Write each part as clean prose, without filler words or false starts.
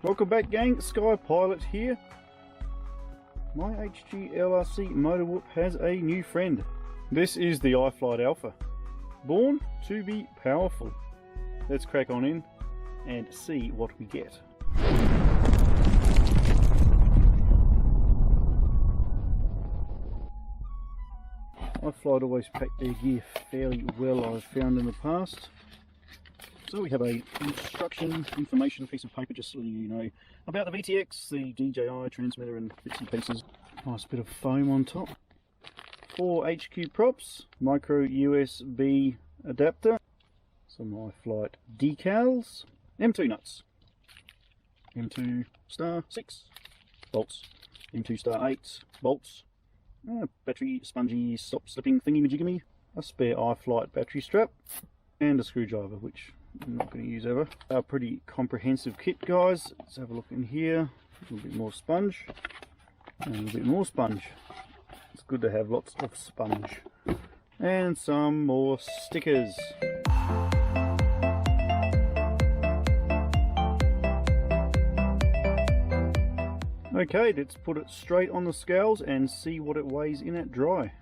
Welcome back, gang. Sky Pilot here. My HGLRC motor whoop has a new friend. This is the iFlight Alpha, born to be powerful. Let's crack on in and see what we get. iFlight always pack their gear fairly well, I've found in the past. So we have a instruction information piece of paper just so you know about the VTX, the DJI transmitter and bits and pieces. Nice bit of foam on top. 4 HQ props, micro USB adapter, some iFlight decals, M2 nuts, M2 star 6 bolts, M2 star 8 bolts, battery spongy stop slipping thingy majigamy, a spare iFlight battery strap, and a screwdriver, which I'm not going to use ever. A pretty comprehensive kit, guys. Let's have a look in here. A little bit more sponge, and a little bit more sponge. It's good to have lots of sponge. And some more stickers. Okay, let's put it straight on the scales and see what it weighs in at dry.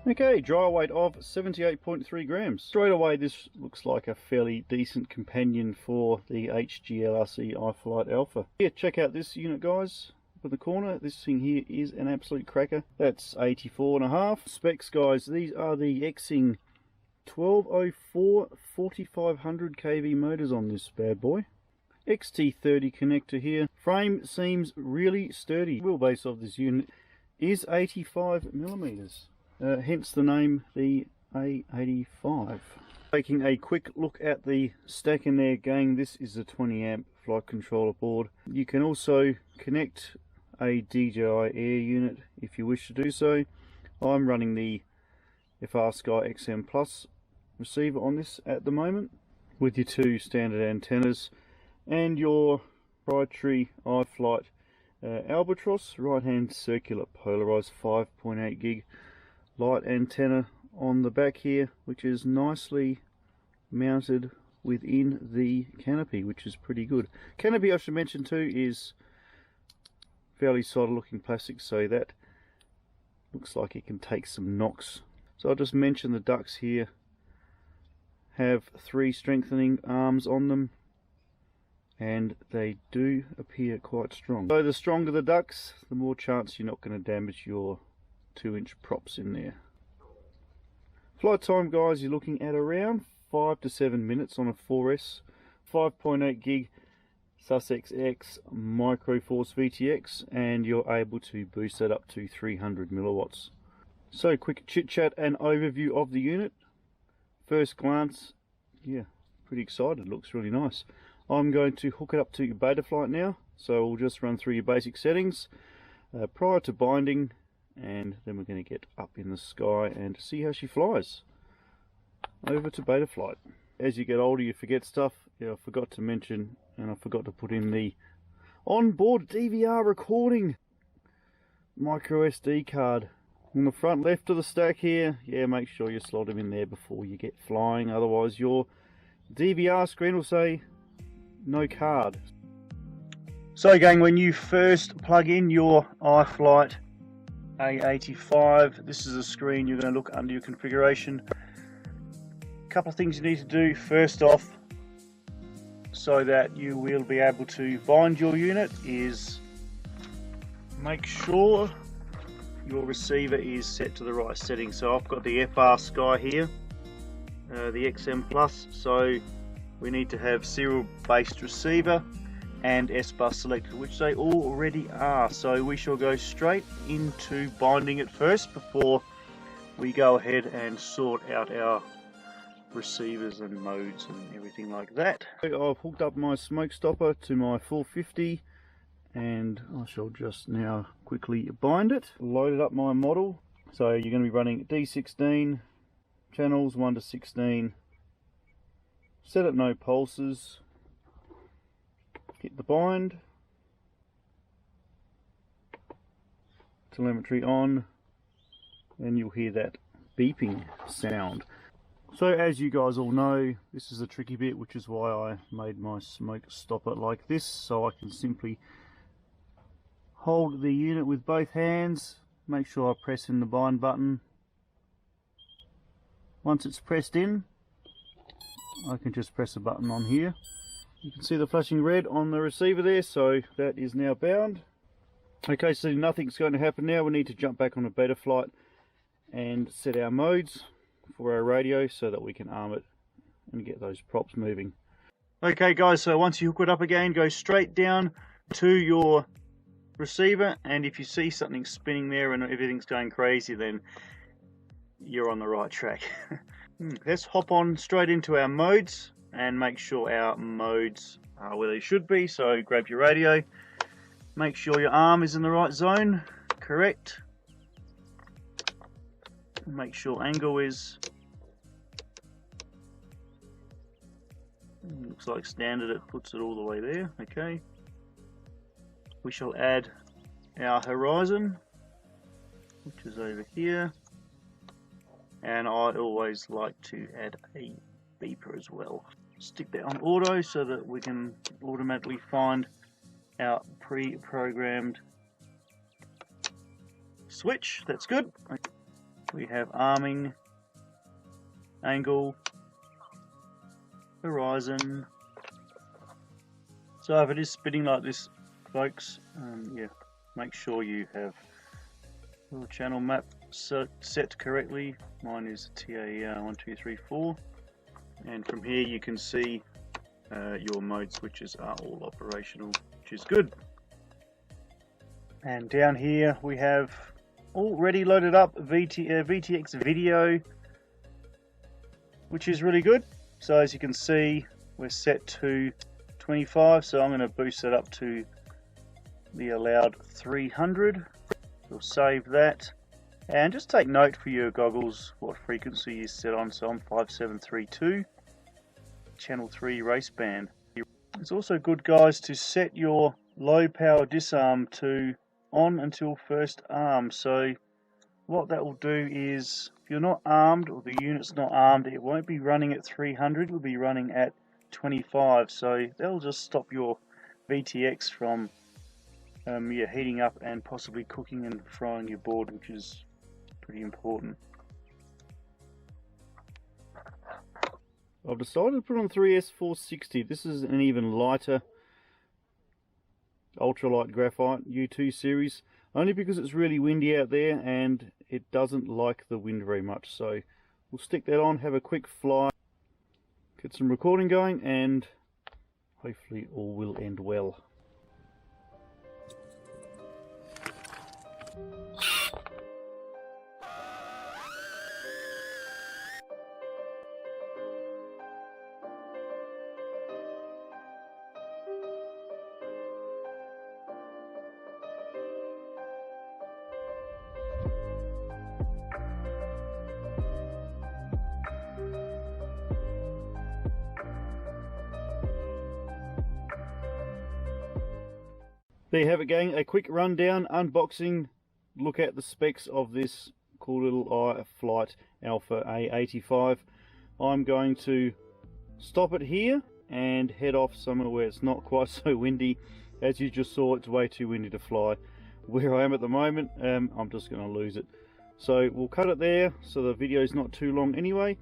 Okay, dry weight of 78.3 grams. Straight away this looks like a fairly decent companion for the HGLRC iFlight Alpha. Here, check out this unit, guys. Up in the corner, this thing here is an absolute cracker. That's 84.5. Specs, guys, these are the Eachine 1204 4500 kV motors on this bad boy. XT30 connector here. Frame seems really sturdy. Wheelbase of this unit is 85 millimeters. Hence the name, the A85. Taking a quick look at the stack in there, gang, this is a 20 amp flight controller board. You can also connect a DJI Air unit if you wish to do so. I'm running the FR Sky XM Plus receiver on this at the moment, with your 2 standard antennas and your proprietary iFlight Albatross right hand circular polarized 5.8 gig light antenna on the back here, which is nicely mounted within the canopy, which is pretty good. Canopy, I should mention too, is fairly solid looking plastic, so that looks like it can take some knocks. So I'll just mention the ducts here have 3 strengthening arms on them, and they do appear quite strong. So the stronger the ducts, the more chance you're not going to damage your 2-inch props in there. Flight time, guys, you're looking at around 5 to 7 minutes on a 4S 5.8 gig Sussex X Micro Force VTX, and you're able to boost that up to 300 milliwatts. So quick chit chat and overview of the unit. First glance, yeah, pretty excited, looks really nice. I'm going to hook it up to Betaflight now, so we'll just run through your basic settings prior to binding, and then we're going to get up in the sky and see how she flies. Over to Betaflight. As you get older, you forget stuff. Yeah, I forgot to mention, and I forgot to put in the onboard DVR recording micro SD card on the front left of the stack here. Yeah, make sure you slot them in there before you get flying, otherwise your DVR screen will say no card. So gang, when you first plug in your iFlight A85, this is a screen you're going to look under your configuration. A couple of things you need to do. First off, so that you will be able to bind your unit, is make sure your receiver is set to the right setting. So I've got the FR Sky here, the XM Plus, so we need to have serial based receiver and S-Bus selected, which they already are. So we shall go straight into binding it first before we go ahead and sort out our receivers and modes and everything like that. I've hooked up my smoke stopper to my 450, and I shall just now quickly bind it. Loaded up my model, so you're going to be running D16 channels 1 to 16. Set at no pulses. Hit the bind. Telemetry on, and you'll hear that beeping sound. So as you guys all know, this is a tricky bit, which is why I made my smoke stopper like this, so I can simply hold the unit with both hands, make sure I press in the bind button. Once it's pressed in, I can just press a button on here. You can see the flashing red on the receiver there, so that is now bound. Okay, so nothing's going to happen now. We need to jump back on a beta flight and set our modes for our radio so that we can arm it and get those props moving. Okay guys, so once you hook it up again, go straight down to your receiver, and if you see something spinning there and everything's going crazy, then you're on the right track. Let's hop on straight into our modes and make sure our modes are where they should be. So grab your radio, make sure your arm is in the right zone, correct. Make sure angle is, looks like standard, it puts it all the way there. Okay, we shall add our horizon, which is over here, and I always like to add a beeper as well. Stick that on auto so that we can automatically find our pre-programmed switch. That's good. We have arming, angle, horizon. So if it is spinning like this, folks, yeah, make sure you have your channel map set correctly. Mine is TA1234, and from here you can see your mode switches are all operational, which is good. And down here we have already loaded up VTX video, which is really good. So as you can see, we're set to 25, so I'm going to boost it up to the allowed 300. We'll save that, and just take note for your goggles what frequency you set on. So I'm 5732, channel 3 race band. It's also good, guys, to set your low power disarm to on until first arm. So what that will do is, if you're not armed or the unit's not armed, it won't be running at 300, it will be running at 25. So that'll just stop your VTX from heating up and possibly cooking and frying your board, which is pretty important. I've decided to put on 3S460. This is an even lighter ultralight graphite U2 series, only because it's really windy out there and it doesn't like the wind very much. So we'll stick that on, have a quick fly, get some recording going, and hopefully all will end well. There you have it, gang. A quick rundown, unboxing, look at the specs of this cool little iFlight Alpha A85. I'm going to stop it here and head off somewhere where it's not quite so windy. As you just saw, it's way too windy to fly. Where I am at the moment, I'm just going to lose it. So we'll cut it there so the video is not too long anyway.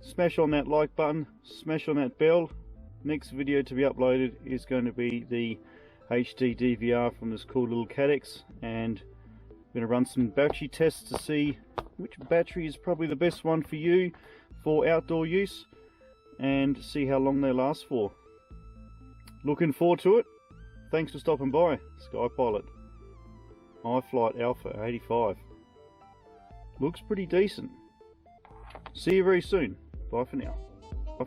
Smash on that like button, smash on that bell. Next video to be uploaded is going to be the HD DVR from this cool little Cadex, and I'm going to run some battery tests to see which battery is probably the best one for you for outdoor use, and see how long they last for. Looking forward to it. Thanks for stopping by. Skypilot iFlight Alpha A85. Looks pretty decent. See you very soon. Bye for now. Bye.